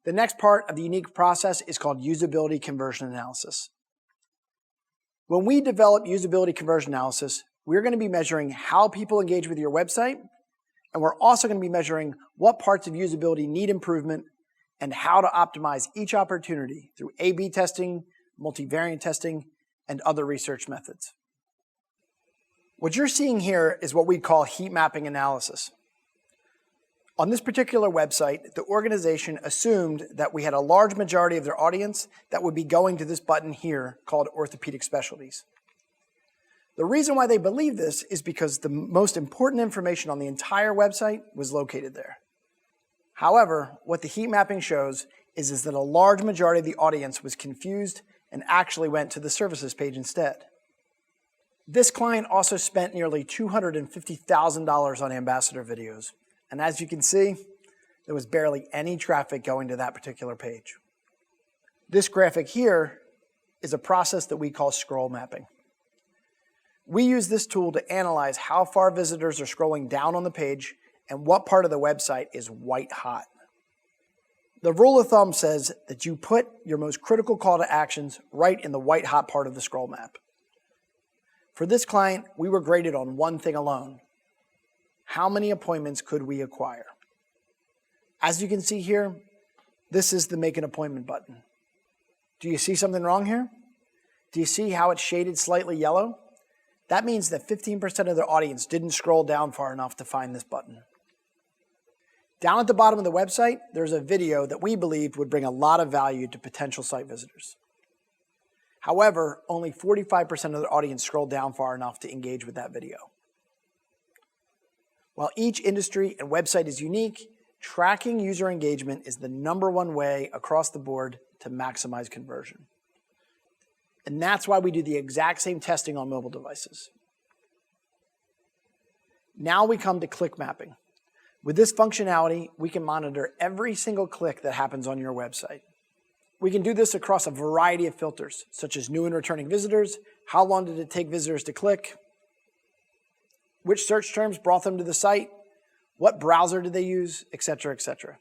The next part of the unique process is called usability conversion analysis. When we develop usability conversion analysis, we're going to be measuring how people engage with your website, and we're also going to be measuring what parts of usability need improvement and how to optimize each opportunity through A/B testing, multivariate testing, and other research methods. What you're seeing here is what we call heat mapping analysis. On this particular website, the organization assumed that we had a large majority of their audience that would be going to this button here called orthopedic specialties. The reason why they believed this is because the most important information on the entire website was located there. However, what the heat mapping shows is that a large majority of the audience was confused and actually went to the services page instead. This client also spent nearly $250,000 on ambassador videos. And as you can see, there was barely any traffic going to that particular page. This graphic here is a process that we call scroll mapping. We use this tool to analyze how far visitors are scrolling down on the page and what part of the website is white hot. The rule of thumb says that you put your most critical call to actions right in the white hot part of the scroll map. For this client, we were graded on one thing alone: how many appointments could we acquire? As you can see here, this is the make an appointment button. Do you see something wrong here? Do you see how it's shaded slightly yellow? That means that 15% of their audience didn't scroll down far enough to find this button. Down at the bottom of the website, there's a video that we believed would bring a lot of value to potential site visitors. However, only 45% of the audience scrolled down far enough to engage with that video. While each industry and website is unique, tracking user engagement is the #1 way across the board to maximize conversion. And that's why we do the exact same testing on mobile devices. Now we come to click mapping. With this functionality, we can monitor every single click that happens on your website. We can do this across a variety of filters, such as new and returning visitors, how long did it take visitors to click, which search terms brought them to the site, what browser did they use, etc., etc.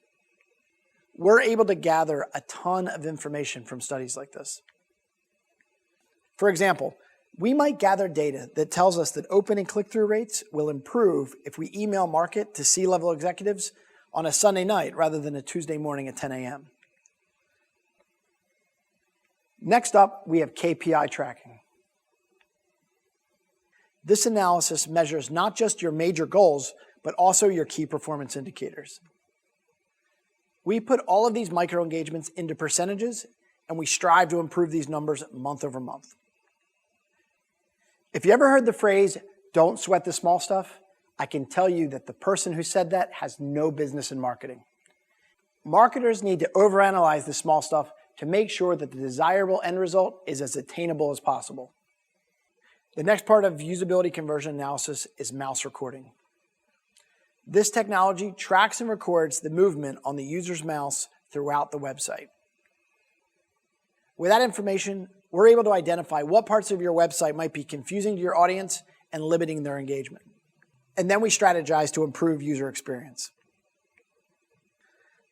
We're able to gather a ton of information from studies like this. For example, we might gather data that tells us that open and click-through rates will improve if we email market to C-level executives on a Sunday night rather than a Tuesday morning at 10 a.m. Next up, we have KPI tracking. This analysis measures not just your major goals, but also your key performance indicators. We put all of these micro engagements into percentages, and we strive to improve these numbers month over month. If you ever heard the phrase, "don't sweat the small stuff," I can tell you that the person who said that has no business in marketing. Marketers need to overanalyze the small stuff to make sure that the desirable end result is as attainable as possible. The next part of usability conversion analysis is mouse recording. This technology tracks and records the movement on the user's mouse throughout the website. With that information, we're able to identify what parts of your website might be confusing to your audience and limiting their engagement. And then we strategize to improve user experience.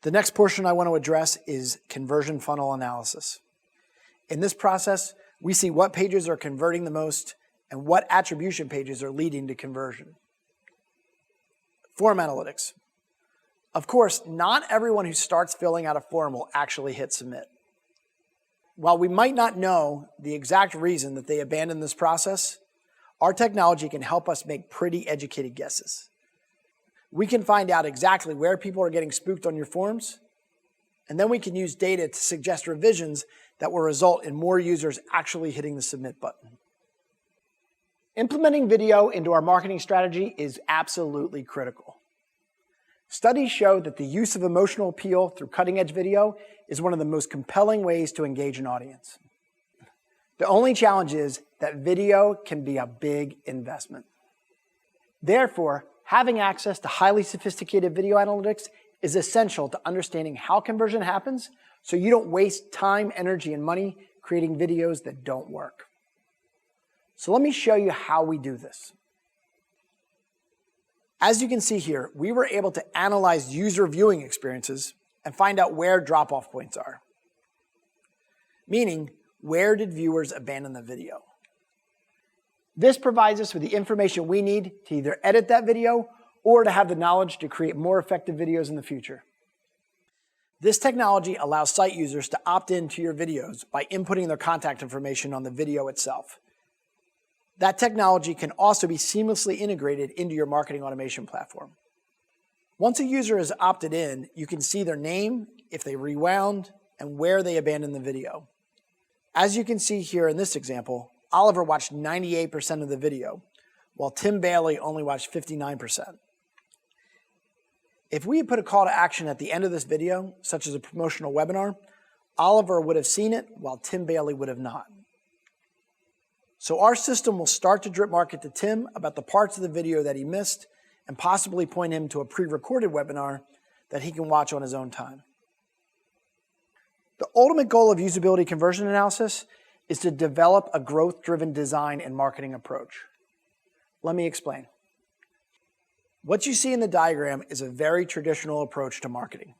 The next portion I want to address is conversion funnel analysis. In this process, we see what pages are converting the most and what attribution pages are leading to conversion. Form analytics. Of course, not everyone who starts filling out a form will actually hit submit. While we might not know the exact reason that they abandoned this process, our technology can help us make pretty educated guesses. We can find out exactly where people are getting spooked on your forms, and then we can use data to suggest revisions that will result in more users actually hitting the submit button. Implementing video into our marketing strategy is absolutely critical. Studies show that the use of emotional appeal through cutting-edge video is one of the most compelling ways to engage an audience. The only challenge is that video can be a big investment. Therefore, having access to highly sophisticated video analytics is essential to understanding how conversion happens so you don't waste time, energy, and money creating videos that don't work. So let me show you how we do this. As you can see here, we were able to analyze user viewing experiences and find out where drop-off points are. Meaning, where did viewers abandon the video? This provides us with the information we need to either edit that video or to have the knowledge to create more effective videos in the future. This technology allows site users to opt into your videos by inputting their contact information on the video itself. That technology can also be seamlessly integrated into your marketing automation platform. Once a user is opted in, you can see their name, if they rewound, and where they abandoned the video. As you can see here in this example, Oliver watched 98% of the video, while Tim Bailey only watched 59%. If we had put a call to action at the end of this video, such as a promotional webinar, Oliver would have seen it, while Tim Bailey would have not. So our system will start to drip market to Tim about the parts of the video that he missed and possibly point him to a pre-recorded webinar that he can watch on his own time. The ultimate goal of usability conversion analysis is to develop a growth-driven design and marketing approach. Let me explain. What you see in the diagram is a very traditional approach to marketing.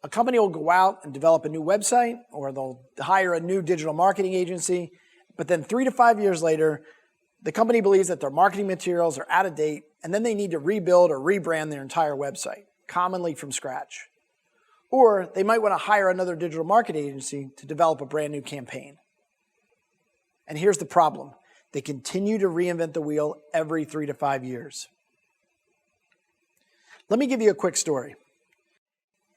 A company will go out and develop a new website, or they'll hire a new digital marketing agency, but then 3 to 5 years later, the company believes that their marketing materials are out of date, and then they need to rebuild or rebrand their entire website, commonly from scratch. Or they might want to hire another digital marketing agency to develop a brand new campaign. And here's the problem. They continue to reinvent the wheel every 3 to 5 years. Let me give you a quick story.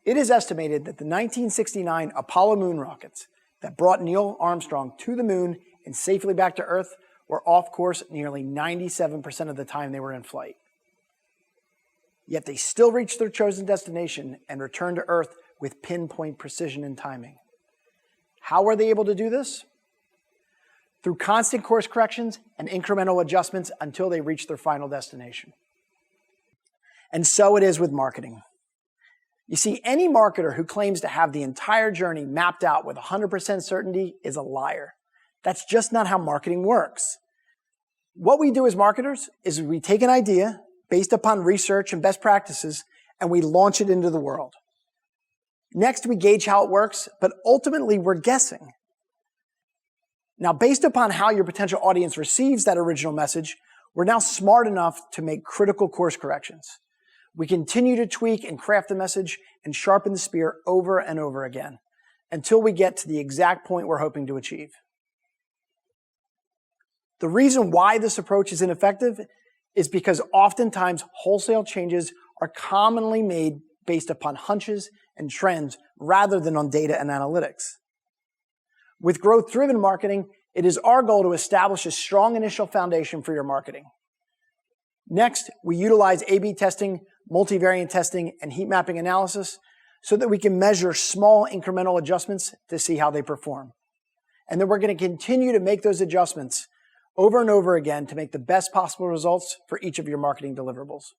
It is estimated that the 1969 Apollo moon rockets that brought Neil Armstrong to the moon and safely back to Earth were off course nearly 97% of the time they were in flight. Yet they still reached their chosen destination and returned to Earth with pinpoint precision and timing. How were they able to do this? Through constant course corrections and incremental adjustments until they reached their final destination. And so it is with marketing. You see, any marketer who claims to have the entire journey mapped out with 100% certainty is a liar. That's just not how marketing works. What we do as marketers is we take an idea based upon research and best practices, and we launch it into the world. Next, we gauge how it works, but ultimately we're guessing. Now, based upon how your potential audience receives that original message, we're now smart enough to make critical course corrections. We continue to tweak and craft the message and sharpen the spear over and over again until we get to the exact point we're hoping to achieve. The reason why this approach is ineffective is because oftentimes wholesale changes are commonly made based upon hunches and trends rather than on data and analytics. With growth-driven marketing, it is our goal to establish a strong initial foundation for your marketing. Next, we utilize A/B testing, multivariate testing, and heat mapping analysis so that we can measure small incremental adjustments to see how they perform. And then we're going to continue to make those adjustments over and over again to make the best possible results for each of your marketing deliverables.